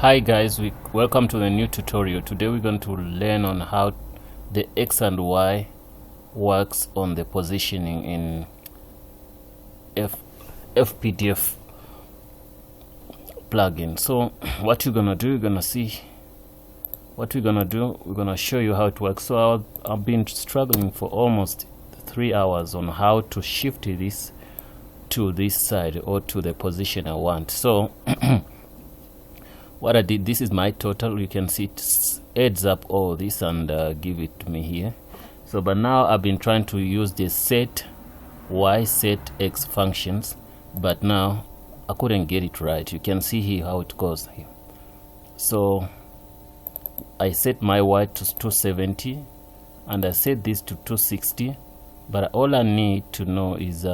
Hi guys, welcome to the new tutorial. Today we're going to learn on how the X and Y works on the positioning in FPDF plugin. So what you're gonna do, we're gonna show you how it works. So I've been struggling for almost 3 hours on how to shift this to this side or to the position I want. So what I did, this is my total. You can see it adds up all this and give it to me here. So but now I've been trying to use the set Y set X functions, but now I couldn't get it right. You can see here how it goes here. So I set my Y to 270 and I set this to 260, but all I need to know is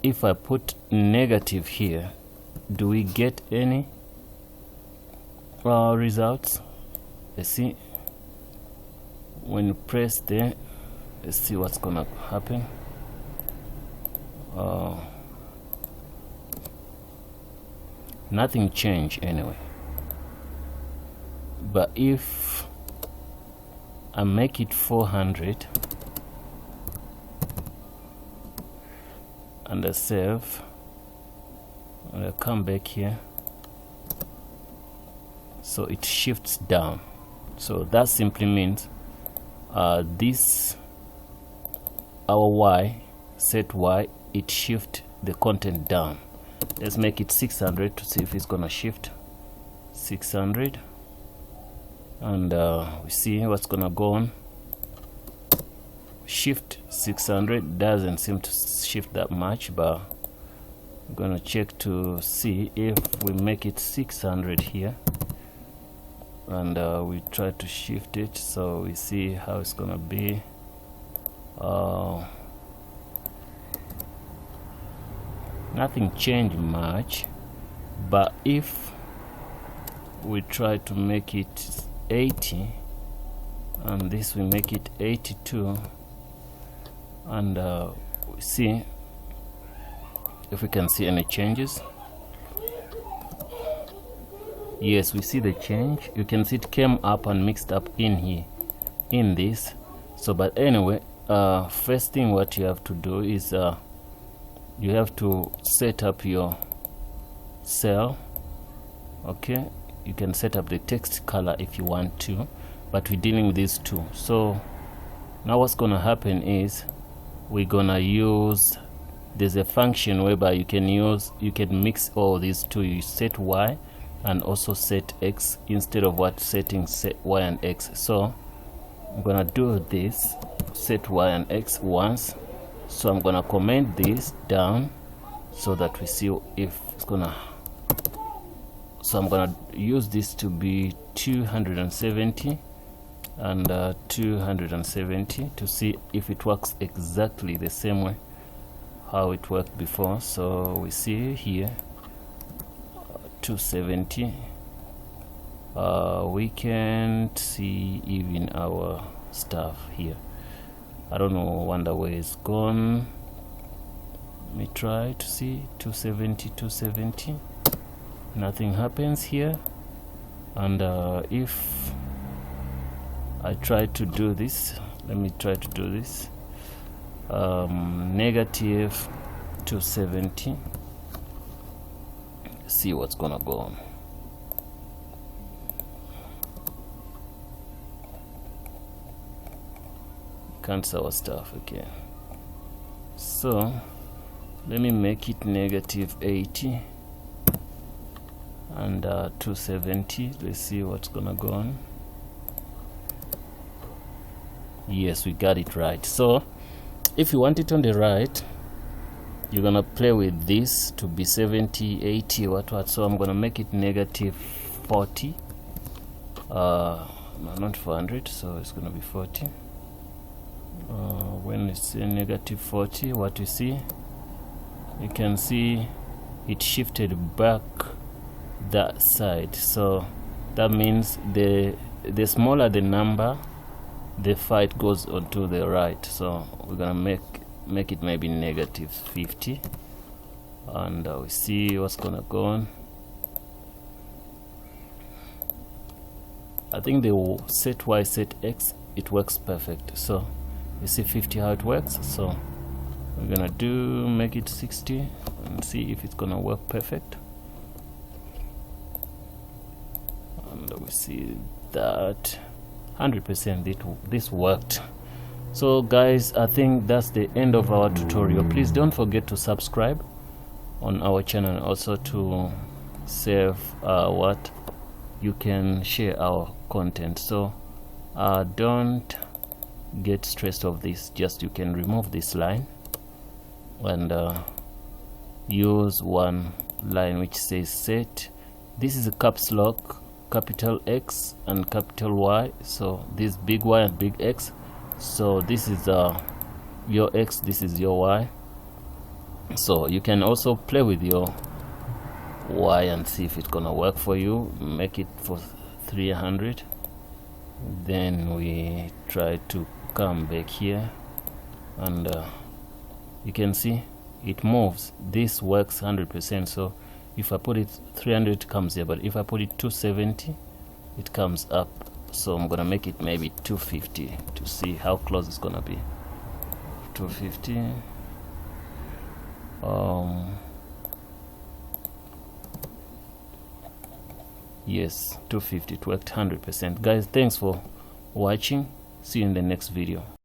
if I put negative here, do we get any results? Let's see. When you press there, let's see what's gonna happen. Nothing changed anyway. But if I make it 400 and I save and I come back here, so it shifts down. So that simply means this our Y set Y, it shift the content down. Let's make it 600 to see if it's gonna shift. 600 and we see what's gonna go on. Shift 600 doesn't seem to shift that much, but I'm gonna check to see if we make it 600 here and we try to shift it, so we see how it's gonna be. Nothing changed much, but if we try to make it 80 and this we make it 82 and we see if we can see any changes. Yes, we see the change. You can see it came up and mixed up in here in this. So but anyway, first thing what you have to do is you have to set up your cell. Okay, you can set up the text color if you want to, but we're dealing with these two. So now what's gonna happen is we're gonna use, there's a function whereby you can mix all these two. You set Y and also set X instead of setting set Y and X. So I'm gonna do this, set Y and X once. So I'm gonna comment this down so that we see if it's gonna. So I'm gonna use this to be 270 and 270 to see if it works exactly the same way how it worked before. So we see here 270. We can't see even our stuff here. I don't know, wonder where it's gone. Let me try to see 270. Nothing happens here. And if I try to do this, let me try to do this, negative 270, see what's gonna go on. Cancel our stuff again. So let me make it negative 80 and 270. Let's see what's gonna go on. Yes, we got it right. So if you want it on the right, you're gonna play with this to be 70, 80, what. So I'm gonna make it negative 40. No, not 400, so it's gonna be 40. When it's negative 40, what you see, you can see it shifted back that side. So that means the smaller the number, the fight goes onto the right. So we're gonna make it maybe negative 50 and we see what's gonna go on. I think the SetY SetX, it works perfect. So you see 50 how it works. So we're gonna make it 60 and see if it's gonna work perfect. And we see that 100% this worked. So guys, I think that's the end of our tutorial. Please don't forget to subscribe on our channel, and also to save what you can share our content. So don't get stressed of this. Just you can remove this line and use one line which says set. This is a caps lock, capital X and capital Y. So this big Y and big X. So this is your X, this is your Y. So you can also play with your Y and see if it's gonna work for you. Make it for 300. Then we try to come back here, and you can see it moves. This works 100%. So if I put it 300, it comes here, but if I put it 270, it comes up. So I'm gonna make it maybe 250 to see how close it's gonna be. 250. Yes, 250. It worked 100%. Guys, thanks for watching. See you in the next video.